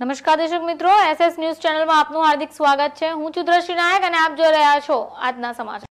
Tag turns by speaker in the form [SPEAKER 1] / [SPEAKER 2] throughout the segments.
[SPEAKER 1] નમસ્કાર દર્શક મિત્રો, SS ન્યૂઝ ચેનલમાં આપનું હાર્દિક સ્વાગત છે। હું છું દ્રષ્ટિ નાયક અને આપ જોઈ રહ્યા છો આજના સમાચાર।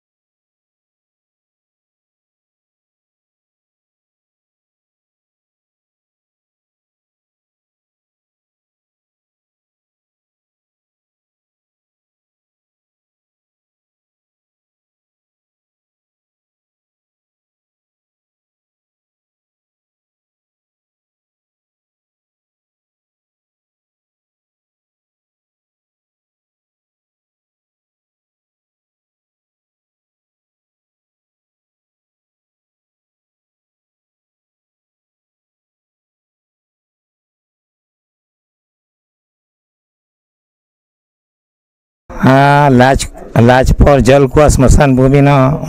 [SPEAKER 2] हाँ, लाजपोर जलकुआ स्मशान भूमि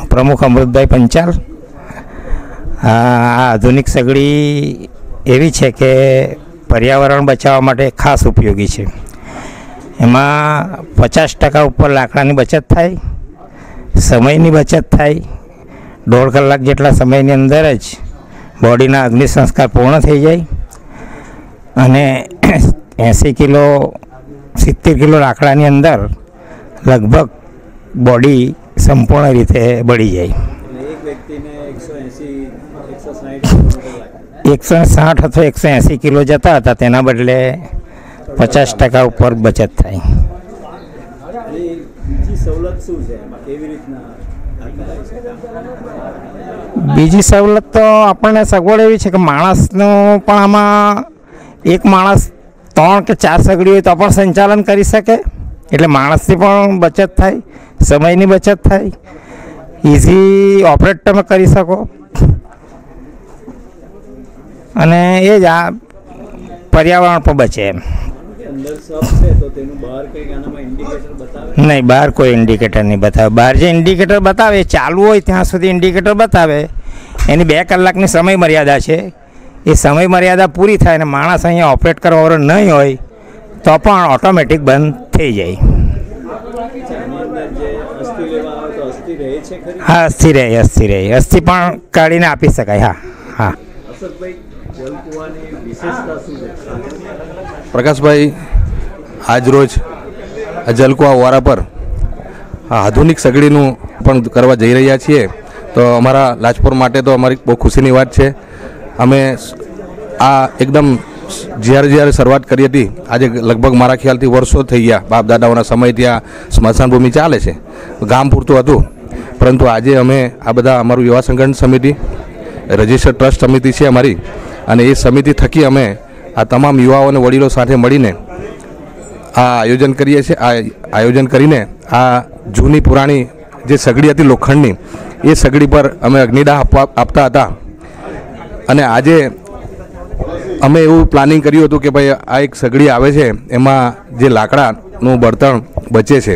[SPEAKER 2] प्रमुख अमृतभाई पंचाल। आधुनिक सगड़ी एवी है कि पर्यावरण बचाव माटे खास उपयोगी है। एमां 50% उपर लाकडानी बचत थाय, समयनी बचत थाय। 1.5 कलाक जेटला समयनी अंदर ज बॉडीना अग्नि संस्कार पूर्ण थई जाय अने 80 किलो 70 किलो लाकडानी अंदर लगभग बॉडी संपूर्ण रीते बड़ी जाए। 160 अथवा 180 किलो जता था, तेना बदले 50% ऊपर बचत थाय। बीजी सवलत तो आपने सगवड़ एवी छे कि माणसनो पण आमां एक माणस 3 के 4 सगड़ी होय तो पण संचालन करी सके, એટલે માણસની પણ બચત થાય, સમયની બચત થાય, ઇઝી ઓપરેટ તમે કરી શકો અને એ જ આ પર્યાવરણ પણ બચે એમ। નહીં, બહાર કોઈ ઇન્ડિકેટર નહીં બતાવે। બહાર જે ઇન્ડિકેટર બતાવે ચાલુ હોય ત્યાં સુધી ઇન્ડિકેટર બતાવે, એની 2 કલાકની સમય મર્યાદા છે। એ સમય મર્યાદા પૂરી થાય અને માણસ અહીંયા ઓપરેટ કરવાવાળો નહીં હોય તો પણ ઓટોમેટિક બંધ થઈ જાય। હા, અસ્થિ રહે અસ્થિ પણ કાઢીને આપી શકાય। હા હા।
[SPEAKER 3] પ્રકાશભાઈ, આજ રોજ જલકુવા વારા પર આધુનિક સગડીનું પણ કરવા જઈ રહ્યા છીએ, તો અમારા લાજપોર માટે તો અમારી બહુ ખુશીની વાત છે। અમે આ એકદમ જ્યારે શરૂઆત કરી હતી, આજે લગભગ મારા ખ્યાલથી વર્ષો થઈ ગયા। બાપ દાદાઓના સમયથી આ સ્મશાન ભૂમિ ચાલે છે, ગામ પૂરતું હતું, પરંતુ આજે અમે આ બધા અમારું યુવા સંગઠન સમિતિ, રજિસ્ટર્ડ ટ્રસ્ટ સમિતિ છે અમારી, અને એ સમિતિ થકી અમે આ તમામ યુવાઓ અને વડીલો સાથે મળીને આ આયોજન કરીએ છીએ। આ આયોજન કરીને આ જૂની પુરાણી જે સગડી હતી લોખંડની, એ સગડી પર અમે અગ્નિદાહ આપતા હતા। અને આજે અમે એવું પ્લાનિંગ કર્યું હતું કે ભાઈ આ એક સગડી આવે છે, એમાં જે લાકડાનું બળતણ બચે છે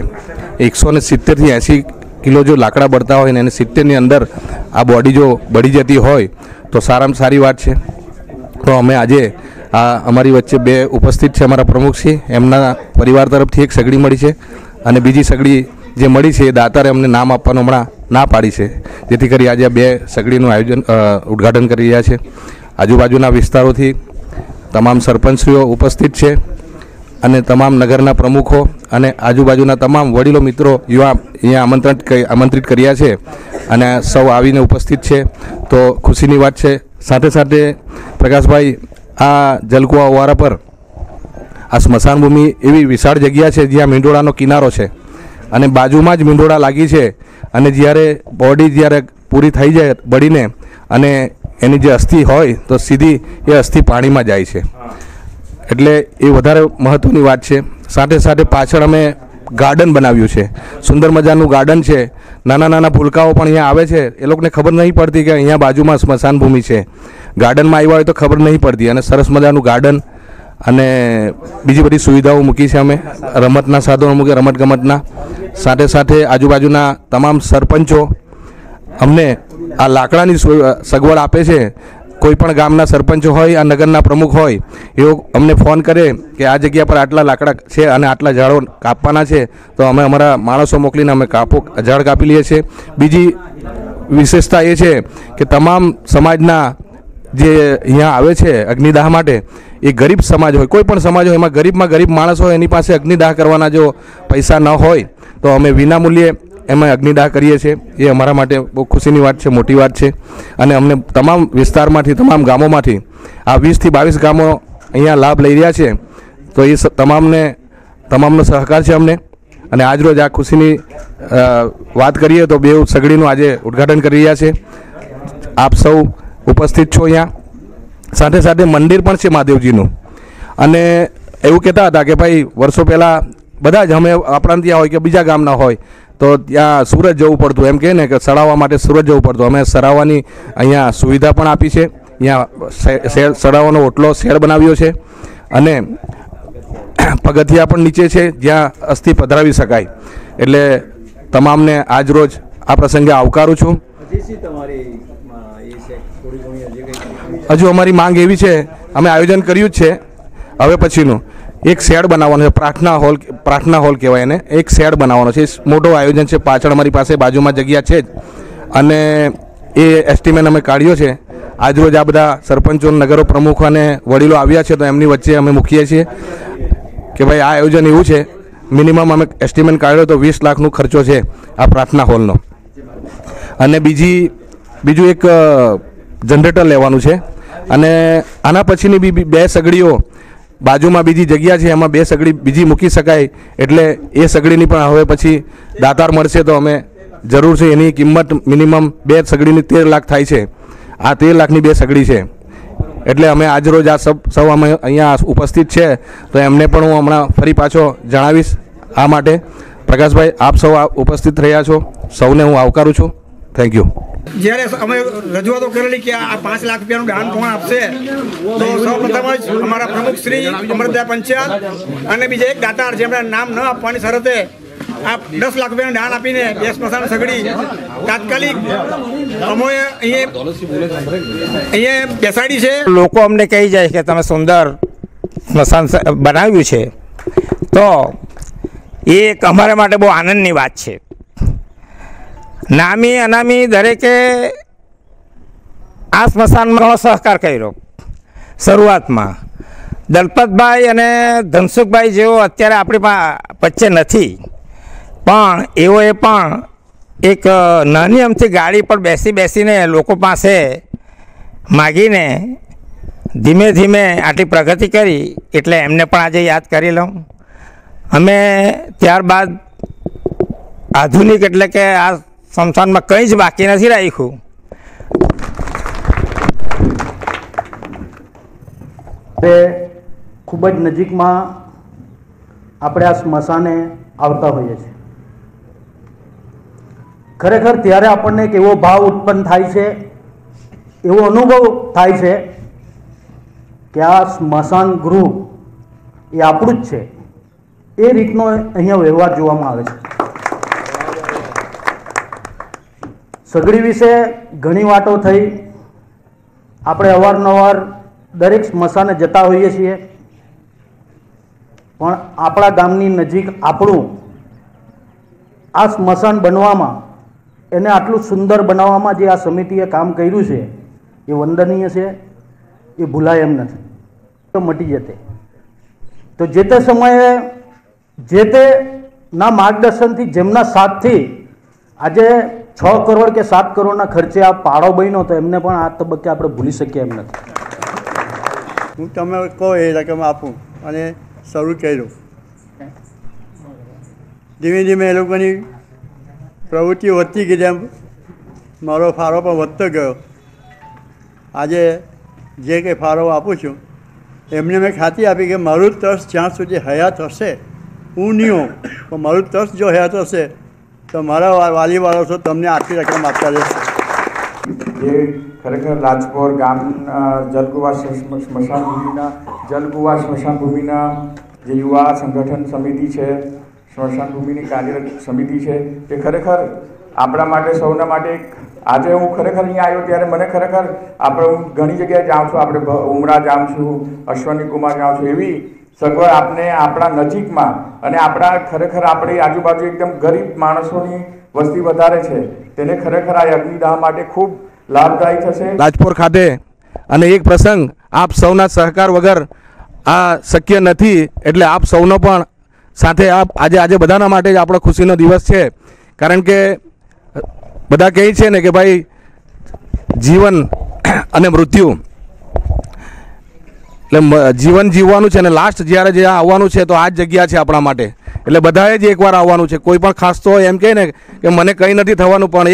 [SPEAKER 3] 170 થી 80 કિલો જો લાકડા બળતા હોય ને એને 70ની અંદર આ બોડી જો બળી જતી હોય તો સારામાં સારી વાત છે। તો અમે આજે આ અમારી વચ્ચે 2 ઉપસ્થિત છે અમારા પ્રમુખશ્રી, એમના પરિવાર તરફથી એક સગડી મળી છે અને બીજી સગડી જે મળી છે એ દાતારે અમને નામ આપવાનું હમણાં ના પાડી છે, જેથી કરી આજે આ 2 સગડીનું આયોજન ઉદ્ઘાટન કરી રહ્યા છે। આજુબાજુના વિસ્તારોથી તમામ સરપંચશ્રીઓ ઉપસ્થિત છે અને તમામ નગરના પ્રમુખો અને આજુબાજુના તમામ વડીલો મિત્રો યુવા અહીંયા આમંત્રિત કર્યા છે અને સૌ આવીને ઉપસ્થિત છે, તો ખુશીની વાત છે। સાથે સાથે પ્રકાશભાઈ, આ જલકુવા વારા પર આ સ્મશાન ભૂમિ એવી વિશાળ જગ્યા છે જ્યાં મીંડોળાનો કિનારો છે અને બાજુમાં જ મીંડોળા લાગી છે, અને જ્યારે બોડી જ્યારે પૂરી થઈ જાય બળીને અને એની જે અસ્થિ હોય તો સીધી એ અસ્થિ પાણીમાં જાય છે, એટલે એ વધારે મહત્ત્વની વાત છે। સાથે સાથે પાછળ અમે ગાર્ડન બનાવ્યું છે, સુંદર મજાનું ગાર્ડન છે। નાના નાના ભૂલકાઓ પણ અહીંયા આવે છે, એ લોકોને ખબર નહીં પડતી કે અહીંયા બાજુમાં સ્મશાન ભૂમિ છે। ગાર્ડનમાં આવ્યા હોય તો ખબર નહીં પડતી, અને સરસ મજાનું ગાર્ડન અને બીજી બધી સુવિધાઓ મૂકી છે અમે, રમતના સાધનો મૂકી, રમતગમતના। સાથે સાથે આજુબાજુના તમામ સરપંચો અમને આ લાકડાની સગવડ આપે છે। કોઈ પણ ગામના સરપંચ હોય, આ નગરના પ્રમુખ હોય, એઓ અમને ફોન કરે કે આ જગ્યા પર આટલા લાકડા છે અને આટલા ઝાડો કાપવાના છે, તો અમે અમારા માણસો મોકલીને અમે ઝાડ કાપી લઈએ છીએ। બીજી વિશેષતા એ છે કે તમામ સમાજના જે અહીંયા આવે છે અગ્નિદાહ માટે એ ગરીબ સમાજ હોય, કોઈ પણ સમાજ હોય, એમાં ગરીબમાં ગરીબ માણસ હોય એની પાસે અગ્નિદાહ કરવાના જો પૈસા ન હોય તો અમે વિનામૂલ્યે એમાં અગ્નિદાહ કરીએ છીએ. એ અમારા માટે બહુ ખુશીની વાત છે, મોટી વાત છે. અને અમને તમામ વિસ્તારમાંથી, તમામ ગામોમાંથી આ 20થી 22 ગામો અહીંયા લાભ લઈ રહ્યા છે. તો એ તમામનો સહકાર છે અમને. અને આજરોજ આ ખુશીની વાત કરીએ તો બેઉ સગડીનું આજે ઉદ્ઘાટન કરી રહ્યા છે. આપ સૌ ઉપસ્થિત છો અહીંયા. સાથે સાથે મંદિર પણ છે મહાદેવજીનું. અને એવું કહેતા હતા કે ભાઈ વર્ષો પહેલાં બધા જ અમે આપણા ત્યાં હોય કે બીજા ગામના હોય તો ત્યાં સુરત જવું પડતું, એમ કહે ને કે સડાવવા માટે સુરત જવું પડતું. અમે સડાવવાની અહીંયા સુવિધા પણ આપી છે. અહીંયા સડાવવાનો ઓટલો શેડ બનાવ્યો છે અને પગથિયા પણ નીચે છે જ્યાં અસ્થિ પધરાવી શકાય. એટલે તમામને આજ રોજ આ પ્રસંગે આવકારું છું. હજુ અમારી માંગ એવી છે, અમે આયોજન કર્યું જ છે હવે પછીનું એક શેડ બનાવવાનો છે. પ્રાર્થના હોલ કહેવાય એને. એક શેડ બનાવવાનો છે. મોટો આયોજન છે. પાછળ અમારી પાસે બાજુમાં જગ્યા છે જ. અને એ એસ્ટિમેટ અમે કાઢ્યો છે. આજરોજ આ બધા સરપંચો, નગરો પ્રમુખો અને વડીલો આવ્યા છે તો એમની વચ્ચે અમે મૂકીએ છીએ કે ભાઈ આ આયોજન એવું છે. મિનિમમ અમે એસ્ટિમેટ કાઢ્યો તો 20 લાખનો ખર્ચો છે આ પ્રાર્થના હોલનો. અને બીજું એક જનરેટર લેવાનું છે. અને આના પછીની બી 2 સગડીઓ બાજુમાં બીજી જગ્યા છે, એમાં 2 સગડી બીજી મૂકી શકાય. એટલે એ સગડીની પણ હવે પછી દાતાર મળશે તો અમે જરૂર છે. એની કિંમત મિનિમમ 2 સગડીની 13 લાખ થાય છે. આ 13 લાખની 2 સગડી છે. એટલે અમે આજરોજ આ સૌ અમે અહીંયા ઉપસ્થિત છે તો એમને પણ હું હમણાં ફરી પાછો જણાવીશ. આ માટે પ્રકાશભાઈ, આપ સૌ ઉપસ્થિત રહ્યા છો, સૌને હું આવકારું છું. Thank you.
[SPEAKER 4] જ્યારે અમે રજૂઆતો કરેલી કે આ 5 લાખ રૂપિયાનું દાન કોણ આપશે તો સૌપ્રથમ જ અમારા પ્રમુખ શ્રી અમરદા પંચાલ અને બીજા એક દાતાર જેમના નામ ન આપવાની શરતે આ 10 લાખ રૂપિયાનું દાન આપીને 2 સ્મશાન સગડી તાત્કાલિક અમે અહીંયા બેસાડી છે.
[SPEAKER 2] લોકો અમને કહી જાય કે તમે સુંદર સ્મશાન બનાવ્યું છે તો એ એક અમારા માટે બહુ આનંદની વાત છે. નામી અનામી દરેકે આ સ્મશાનમાં સહકાર કર્યો. શરૂઆતમાં દલપતભાઈ અને ધનસુખભાઈ જેઓ અત્યારે આપણી વચ્ચે નથી, પણ એઓએ પણ એક નાની અમથી ગાડી પર બેસીને લોકો પાસે માગીને ધીમે ધીમે આટલી પ્રગતિ કરી. એટલે એમને પણ આજે યાદ કરી લઉં. અમે ત્યારબાદ આધુનિક એટલે કે આ સ્મશાનમાં કંઈ જ બાકી નથી રાખ્યું.
[SPEAKER 5] ખૂબ જ નજીકમાં આપણે આ સ્મશાને આવતા હોઈએ છીએ. ખરેખર ત્યારે આપણને એક એવો ભાવ ઉત્પન્ન થાય છે, એવો અનુભવ થાય છે કે આ સ્મશાન ગૃહ એ આપણું જ છે. એ રીતનો અહીંયા વ્યવહાર જોવામાં આવે છે. સગડી વિશે ઘણી વાતો થઈ. આપણે અવારનવાર દરેક સ્મશાને જતા હોઈએ છીએ, પણ આપણા ગામની નજીક આપણું આ સ્મશાન બનવામાં, એને આટલું સુંદર બનાવવામાં જે આ સમિતિએ કામ કર્યું છે એ વંદનીય છે. એ ભૂલાય એમ નથી. તો મટી જતે તો જે તે સમયે જે તેના માર્ગદર્શનથી, જેમના સાથથી આજે 6 કરોડ કે 7 કરોડના ખર્ચે આ પાડો બન્યો, તો એમને પણ આ તબક્કે આપણે ભૂલી શકીએ એમ નથી.
[SPEAKER 6] હું તમે કહો એ રકમ આપું અને શરૂ કર્યું. ધીમે ધીમે એ લોકોની પ્રવૃત્તિ વધતી ગઈ, જેમ મારો ફાળો પણ વધતો ગયો. આજે જે કંઈ ફાળો આપું છું એમને મેં ખાતરી આપી કે મારું ટ્રસ્ટ જ્યાં સુધી હયાત હશે, હું નહીં હોઉં પણ મારું ટ્રસ્ટ જો હયાત હશે તો મારા વાલીવાળો છો તમને આટલી રકમ આપતા રહેશે.
[SPEAKER 7] જે ખરેખર રાજપોર ગામ જલકુવા સ્મશાન ભૂમિના જે યુવા સંગઠન સમિતિ છે, સ્મશાન ભૂમિની કાર્યરત સમિતિ છે, એ ખરેખર આપણા માટે, સૌના માટે આજે હું ખરેખર અહીંયા આવ્યો ત્યારે મને ખરેખર આપણે હું ઘણી જગ્યાએ જાઉં છું, આપણે ઉમરા જાઉં છું, અશ્વની કુમાર જાઉં છું, એવી સગવડ આપને આપણા નજીકમાં અને આપણા ખરેખર આપણી આજુબાજુ એકદમ ગરીબ માણસોની વસ્તી વધારે છે, તેને ખરેખર આ અગ્નિદાહ માટે ખૂબ લાભદાયી થશે.
[SPEAKER 3] રાજપોર ખાતે અને એક પ્રસંગ આપ સૌના સહકાર વગર આ શક્ય નથી, એટલે આપ સૌનો પણ સાથે આજે બધાના માટે જ આપણો ખુશીનો દિવસ છે. કારણ કે બધા કહે છે ને કે ભાઈ જીવન અને મૃત્યુ, એટલે જીવન જીવવાનું છે અને લાસ્ટ જ્યારે જે આવવાનું છે તો આ જ જગ્યા છે આપણા માટે. એટલે બધાએ જ એકવાર આવવાનું છે. કોઈ પણ ખાસ તો એમ કહે ને કે મને કંઈ નથી થવાનું, પણ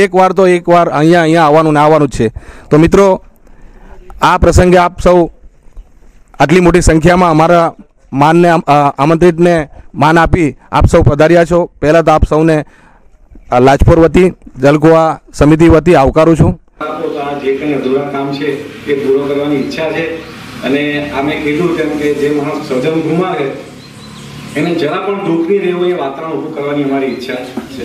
[SPEAKER 3] એકવાર અહીંયા આવવાનું ને આવવાનું જ છે. તો મિત્રો, આ પ્રસંગે આપ સૌ આટલી મોટી સંખ્યામાં અમારા માનને આમંત્રિતને માન આપી આપ સૌ પધાર્યા છો. પહેલાં તો આપ સૌને લાજપોર વતી, જલકુવા સમિતિ વતી આવકારું છું.
[SPEAKER 8] આ જે કંઈ અધૂરા કામ છે એ પૂરો કરવાની ઈચ્છા છે. અને આ મેં કીધું તેમ કે જે માણસ સ્વજન ગુમાવે એને જરા પણ દુઃખ નહીં રહેવું એ વાતાવરણ ઊભું કરવાની અમારી ઈચ્છા છે.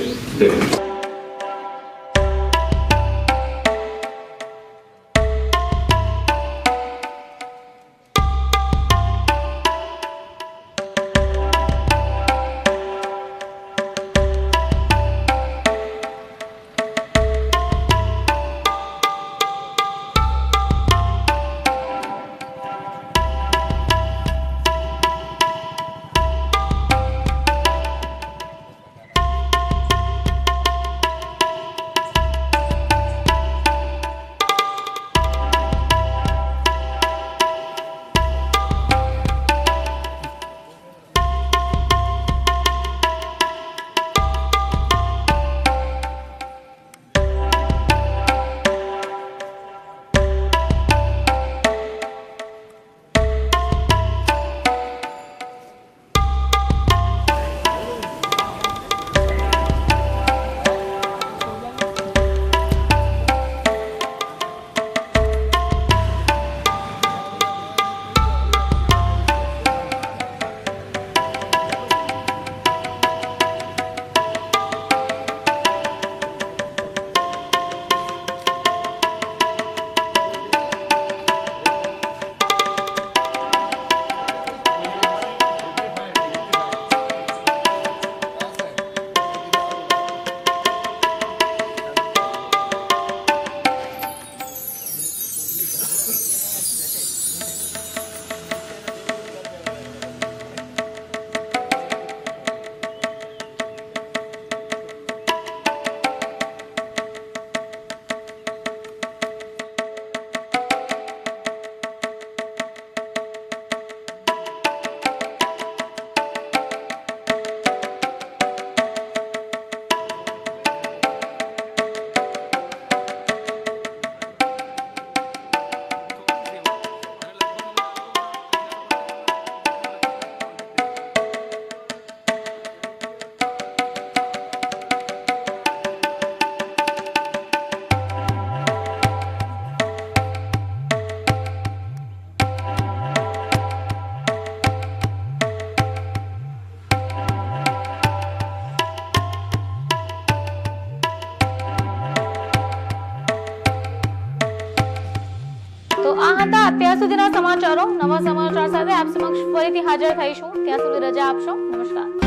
[SPEAKER 1] તો આ હતા અત્યાર સુધીના સમાચારો. નવા સમાચાર સાથે આપ સમક્ષ ફરીથી હાજર થઈશું. ત્યાં સુધી રજા આપશો. નમસ્કાર.